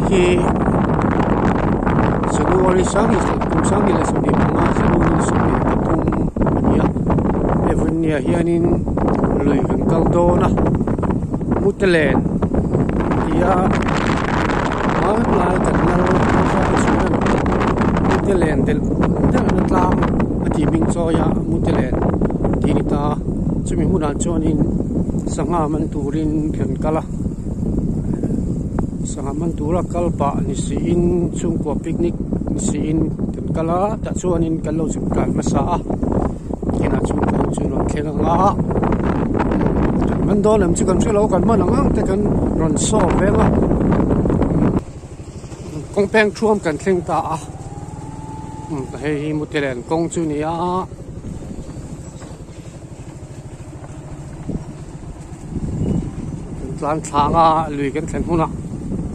khi January sáng thì cũng sáng thì là số điểm mà January số điểm tung nhia even nhia hianin lùi gần cao đô na mutelen ia mà lại cần là cái số này mutelen del del làm thì mình cho ya mutelen thì ta chúng mình muốn ăn cho nên sanga man turin gần kala sanga man tura kalpa ni siin chung ko picnic ni siin gần kala ta chuan in kan lo chim kan masa kina chung ko chu non khela nga man do lam chu kan chu lo kan man ang te kan ron so vela kong peng thuam kan thleng ta hei mutelen kong chu ni a lan thanga lùi kan thlen huna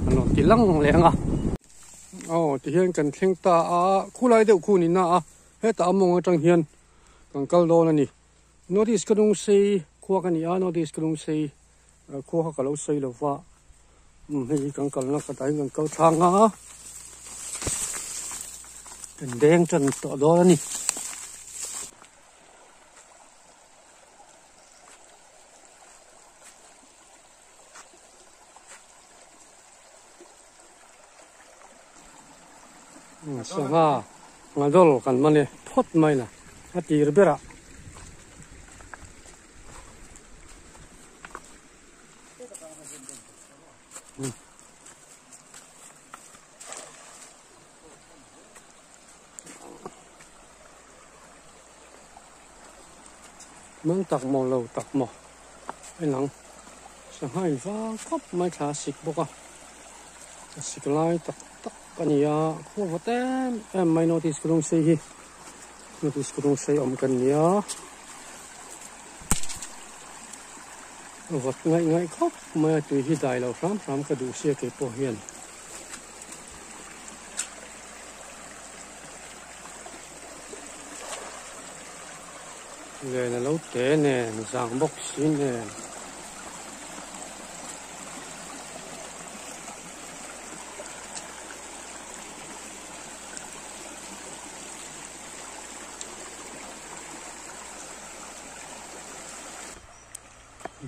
ano tilang lenga ti hian kan thleng ta a khulai deuh khu ni na a heta among atang hian kan kal don ani notice kadung sei khuwa kan ya notice kadung sei khuwa ka lo sei lo wa hei kan kal na ka dai kan kal thanga kan deng chan to do ani sanga ngadol kan mane thot mai na atir bera mang tak mo lo tak mo ai nang sanga va khop mai tha sik boka sik lai tak kan ya khu votem em mai notice kurung sei hi notice kurung sei om kan ya vot ngai ngai khop mai tu hi dai lo ram ka du sia ke po hian le na lo te ne sang bok sin ne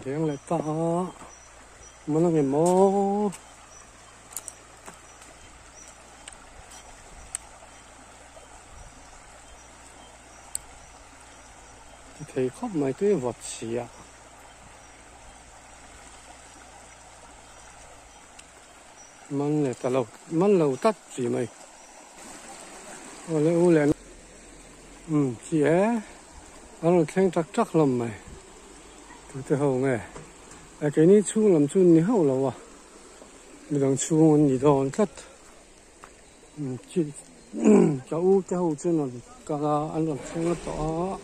đèn lại ta mà nó ngày mò thì khóc mày cái vật gì à mình lại ta lâu mình lâu tắt gì mày ô lẽ chị é nó khen chắc lắm mày từ hậu nghe cái này chu làm chu ni hậu lâu à mình đang chu mình đi đón cắt chỉ cháu cái hậu chân là cả anh làm xong nó tỏ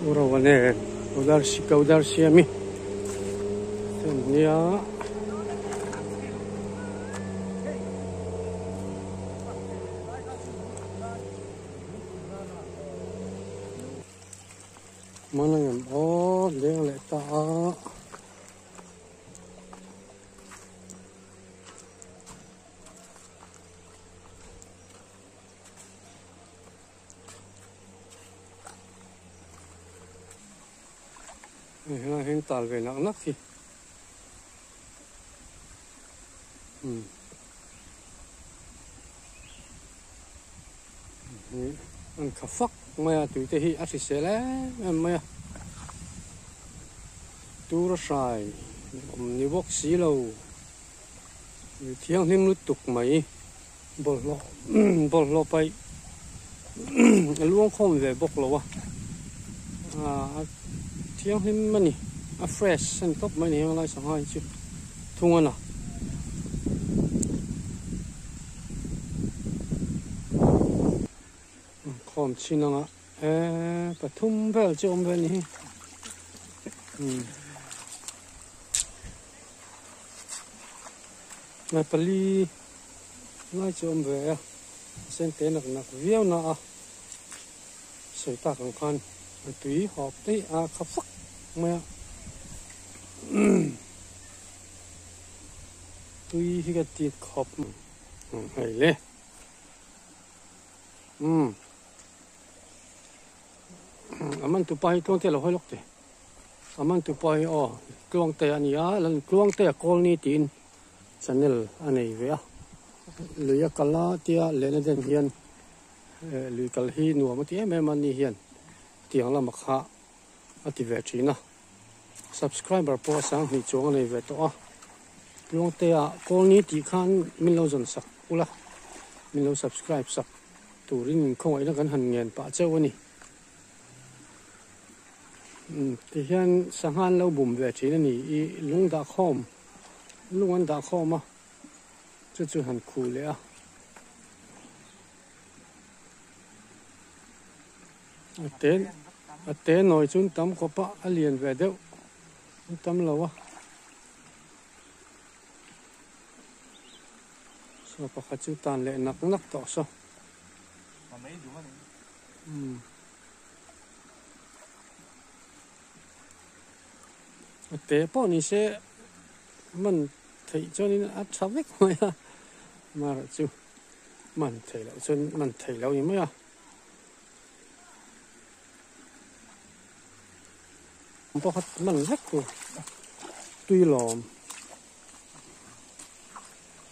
ora này udar si ami tên nia mana yang dia lại ta này hiện tại về nặng nắc gì ăn cà phắc mày tụi tây hi ăn xí lé mày tu ra sai nhiều bốc xí lâu thiang thêm nút tục mày bol lo bay luôn không về bốc lâu à thiang thêm mày fresh and top mày này lại sang hai chứ thung anh à không chỉ năng à bắt thum về cho ông về này ngày pali ngay cho ông về xem tên nặc viêu na sợi ta còn con tùy họp tới khắp phắc mẹ tôi cái tiệt khop hay lẽ aman tu pai tuang te lo hoi lok te aman tu pai kluang te ania lan kluang te kol ni tin channel anei ve a luya kala tia lena den hian lui kal hi nu ma ti em man ni hian tiang la makha ati ve thina subscriber po sang ni chong nei ve to a kluang te a kol ni ti khan min lo jon sak ula min lo subscribe sak turin khong ai na kan han ngen pa chawani thì hiện sang han lâu bùm về chỉ là nỉ lung đã khom lung ăn đã khom mà chú hẳn cool lẽ à tên nói chúng tắm có pa liền về đâu tắm lâu à sao pa khát chú tan lệ nặc nặc tỏ sao tế bỏ ni sẽ mình thấy cho nên áp sát vết thôi à mà chú mình thấy lâu cho mình thấy lâu như mấy à bỏ hết mình hết rồi tuy lòm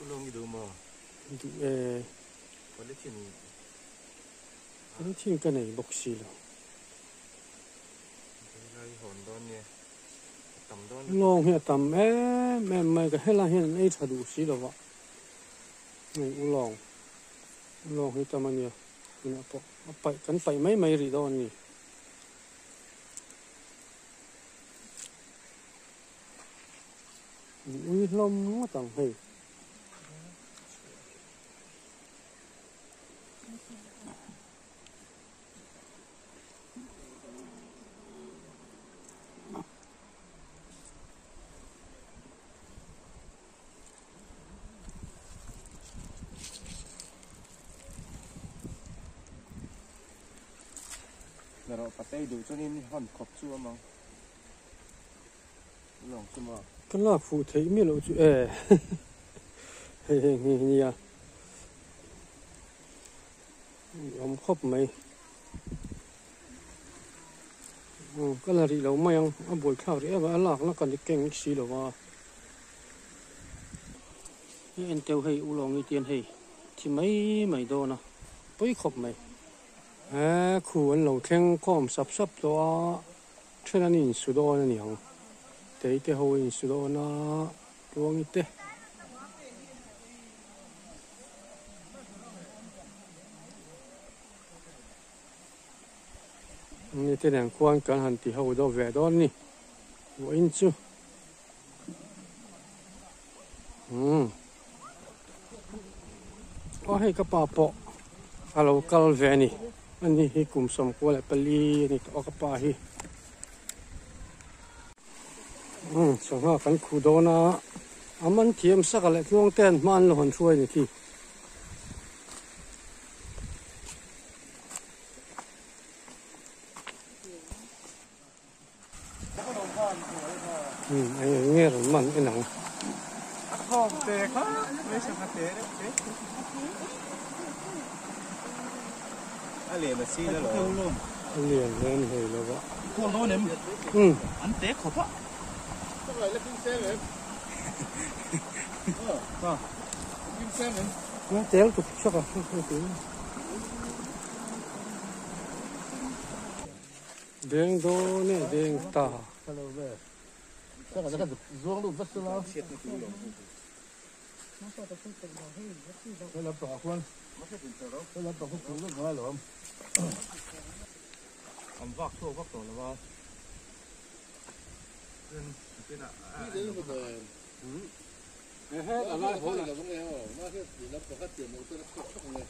lông gì mà cái chuyện cái này bốc xì rồi long hiện tầm em cái hết là hiện ấy thật đủ xí rồi vợ này long hiện tầm anh nhỉ nó phải cần phải mấy gì đó nhỉ ui lông nó tầm hay rồi bắt tay đủ cho nên hòn khóc chua mà lòng chua mà cái là phụ thấy mi lộ chữ nghe à ông khóc mày cái là gì lâu mày ông buổi khảo đấy mà là nó còn cái kinh xí rồi mà cái anh tiêu hay u lòng cái tiền hay thì mấy đồ nào bấy khóc mày khu anh lâu khen com sắp đó cho nên in số đó này nhỉ để hồi in số đó nó luôn ít như thế này quan cần hành thì hồi đó về đó nè của in chú có hay cái bà bọ alo cal về nè anh hi cùng sống qua lại pali nè có cái bà hi xong ha cái khu đó na anh thiêm sắc lại chuông tên mà anh luôn xuôi nè thì anh nghe rồi mình cái nặng không tệ quá mấy sao phát tệ đấy anh liền mà xí đó rồi anh liền lên rồi là vậy con đó nè anh tệ khó quá cái này là kinh xe này kinh xe này nó téo tục sắc à đèn đó nè đèn ta chắc là cái ruộng luôn rất là cái là tỏ quan cái là tỏ cũng rất ngon rồi ông vác thô vác tổ là bao cái là hết là lại thôi là vấn đề rồi nó sẽ chỉ là phát triển một cái khóc này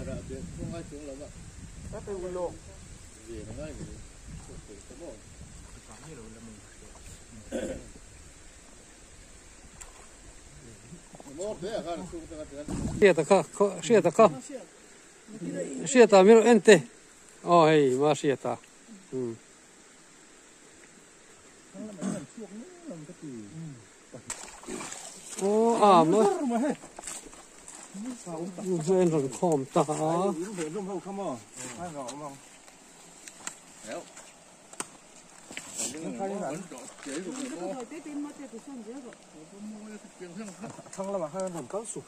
là việc không ai xuống lắm ạ các cái ulo vì nó ngay siete ta miro ente อ๋อเฮ้ยมาเสียตาโอ้มั้ยเพื่อนหลังคอมตาทั้งละมาให้ผมก็สุก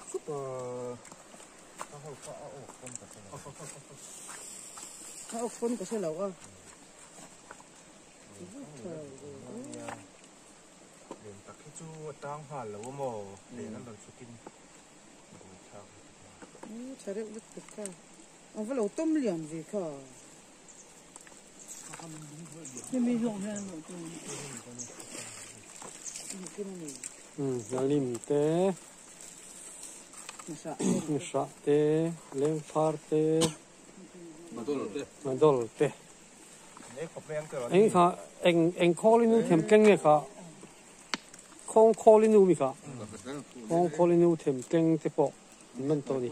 ถ้าเอาคนก็ใช่แล้วอ่ะเดี๋ยวตักให้จูตั้งผ่านแล้วว่าโมเดี๋ยวนั้นเราจะกินใช่ได้อุดติดค่ะเอาไปเราต้มเหลี่ยมสิค่ะไม่มีหยงแน่หนูตัวนาลิมเต้มิชาเต้เลมฟาร์เต้มาดอลเต้เอ็งค่ะเอ็งคอลินูเทมเก่งเนี่ยค่ะคอลินูมีค่ะคอลินูเทมเก่งเตปอกมันตัวนี้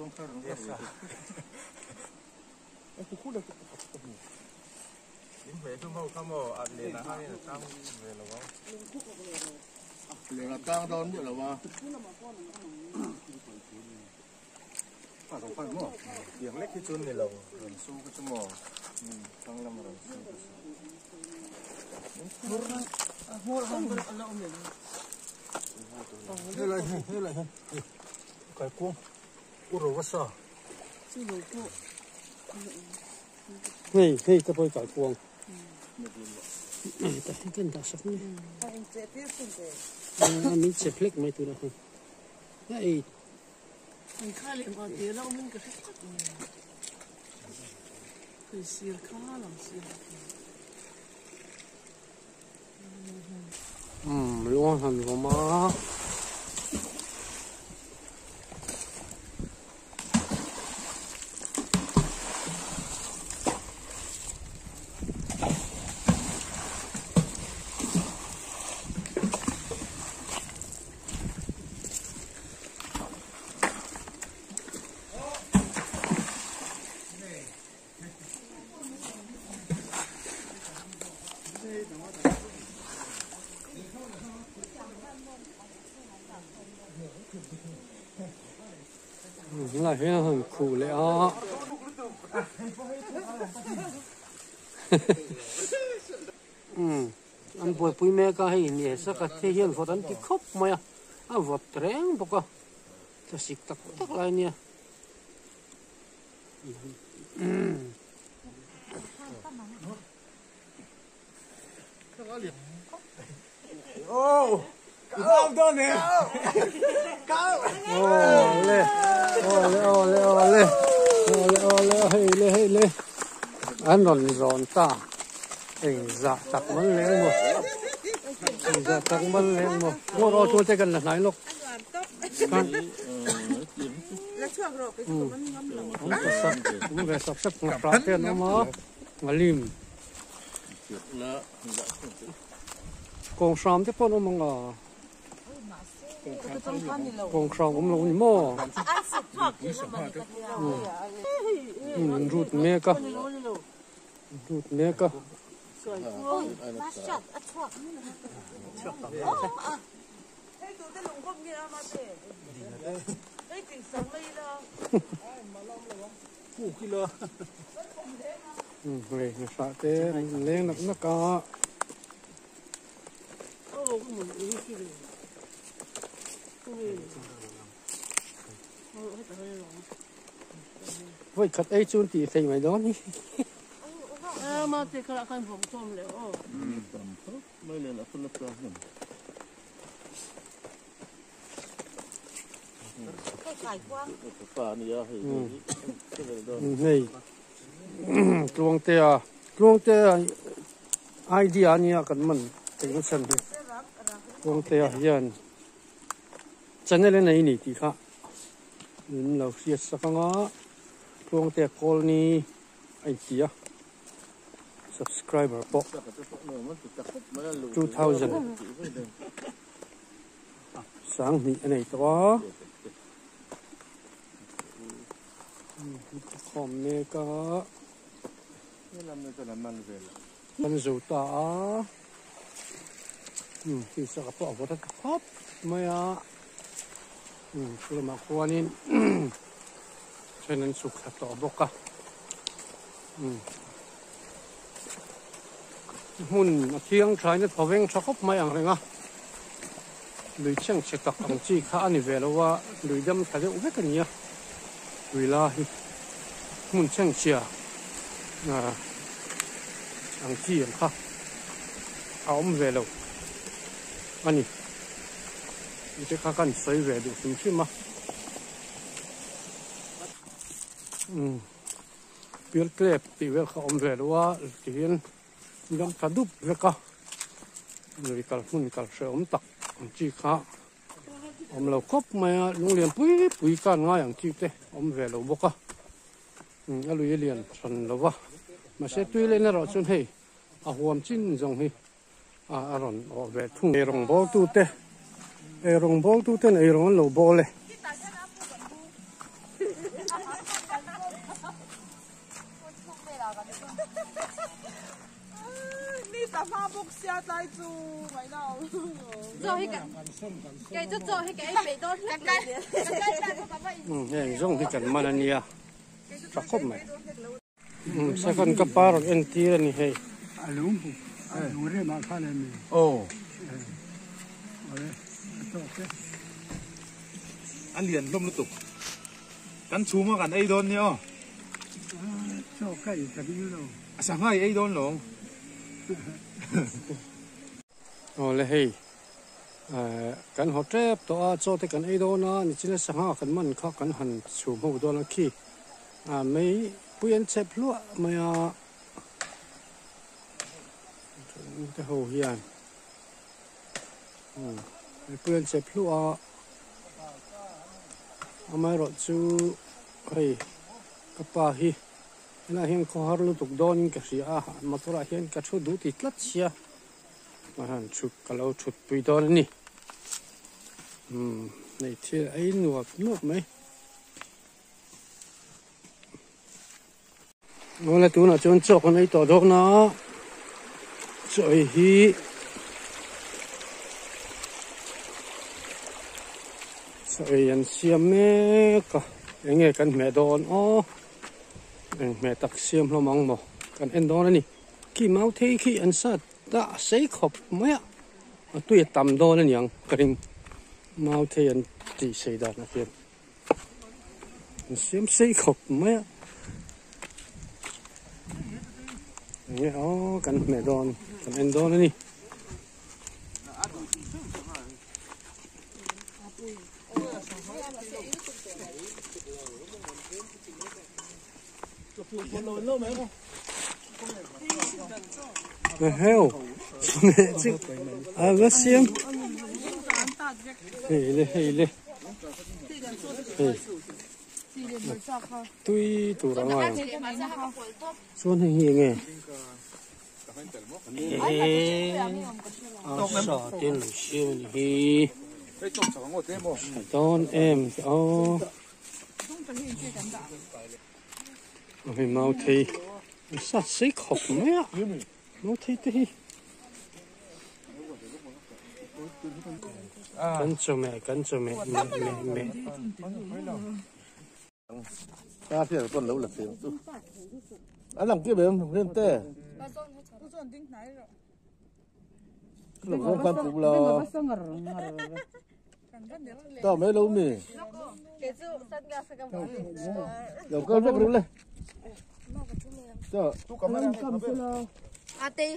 เลยตั้งโดนอยู่หรอวะสองพันหม้ออย่างเล็กที่สุดในเราสู้ก็จะหม้อตั้งลำเรานี่อะไรไก่กุ้งอุรุวัสดุนี่จะไปไก่กวงแต่ที่กินได้สักนิดมีเจ็บเล็กไหมตัวนั้นไอ้你看脸吧，别让我们给他搞的，很稀看了稀。ร้อนหันลงมา那非常很酷的啊！อันป่วยปุยแม่ก็ให้เนี่ยสักที่เห็นฝนที่ครบมาอ่ะวัดแรงปะก็จะสิกตักอะไรเนี่ยโอ้ก้าวตัวเนี่ยก้าวโอ้เล่เล่อันร้อนตาเอ็งจะตักมันแรงมั้งจะตักมันแรงมั้งว่าเราชวนใจกันไหนลูกกันแล้วช่วงเราไปมันน้ำหลงมันก็สักปลาเทียนออกมาลิมกองสามที่พ่อน้องมังอ่ะกองสามผมลงนี่มั่วรูดเมก้ารูดเมก้ามาชัดอัดชักให้ดูได้ลงพวกนี้มาเตะให้ติดสังเลยละคู่กิโลเลยสะเตะเลี้ยงนักกาโอ้ก็เหมือนอีกทีเลยไว้ขัดไอ้จุนตีใส่ไว้ด้านนี้มาเตะกระคันผมชมเลยโอ้ไม่เลยละคนละปลาหนึ่งให้ไก่กว้างปลานี่อะนี่กลวงเตะไอเดียเนี่ยกันมันเป็นก็ฉันเลยกลวงเตะยันฉันเลยในนี่ที่ค่ะเราเสียสักงากลวงเตะคอลนี่ไอเดียsubscriber ปก2000สังนี่อะไรตัวคอมเมกา นี่ลำนี้จะน้ำมันเลย มันสูตาที่สักปอกวัดครบไม่อ่ะคือมาควรนี่ฉะนั้นสุขต่อบกอะหุ่นเที่ยงใช้เนี่ยพอเวงชอบไม่อย่างไรอ่ะลุยเชียงเช็ดตักอังจีข้าอันนี้เวลว่าลุยดำทะเลอุเบกันเนี่ยเวลาหุ่นเชียงเชียอังจีอย่างข้าเอาเวลาอันนี้จะข้ากันใส่เวลาถึงใช่ไหมเปลี่ยนเกล็ดตีเวลเขาเวลว่าที่เห็นดำกระดุบเวลก็ลุยกัลหุ่นกัลเสือตักจีข้าเราครบมาโรงเรียนปุยการง่ายอย่างจีเต้เวลาบกอ่ะลุยเรียนส่วนเราว่ามาเสร็จตุยเลยนะเราส่วนให้หัวจิ้นจงให้อารมณ์เวททุ่งรงบอลตู้เต้รงบอลตู้เต้รงเราบอลเลยนี่แต่ผ้าบุกเสียใจจูไม่เอา做迄個，繼續做迄個肥多啲。อย่างส่งที่กันมาเนี่ยจะครบไหมสักคนก็ปาร์กเอ็นทีนี่ให้ลุงดูเรื่องมาข้าเลยมีโอ้อันเรียนร่มลุตุกกันชูมากันไอ้โดนเนี่ยชอบใกล้กันอยู่แล้วสั่งให้ไอ้โดนหลงโอ้เลยให้กันหัวเจ็บตัวโจทย์กันไอ้โดนนะนี่จีนสังหากันมันข้ากันหันชูมือโดนละขี้ไม่เปลี่ยนเจ็บลัวไม่จะหัวเฮียนไม่เปลี่ยนเจ็บลัวไม่รอจูเฮ้ยกับป้าฮีน่าเห็นเขาหาลูกตุกโดนกับเสียมาตัวเห็นกับชุดดูติดลัดเสียมาหันชุดกับเราชุดปุยโดนนี่ในที่ไอ้หนวดไหมโอ้แล้วตัวน่ะจนจบคนไอ้ต่อดอกนะสวยฮีสวยยันเสียมแม่ก็ยังไงกันแม่โดนแม่ตักเสียมเรามองบ่กันเอ็นโดนนี่ขี้เมาเทขี้อันสัตว์ตาใส่ขบไหมตัวต่ำโดนนั่นยังกระดิ่งเมาเทียนตีใส่ดานะเพื่อนเสียมใส่ขบไหมเนี่ยกันแม่โดนกันเอ็นโดนนี่เฮ้ยจิก็เสียมเฮ้ยตุยตัวละมั้งส่วนนี้ยังไงสอดเต็มเชียวนี่ตอนไม่เมาทีสัตว์สิขบไหมเมาทีกันจะแม่ตาเสียต้นแล้วหลับเสียงตู้อันหลังเกี่ยวแบบเรื่องเต้หลังความปลุกเราต่อไม่รู้มีเดี๋ยวก็เรียกรู้เลยเจ้าตู้กับแม่อาตี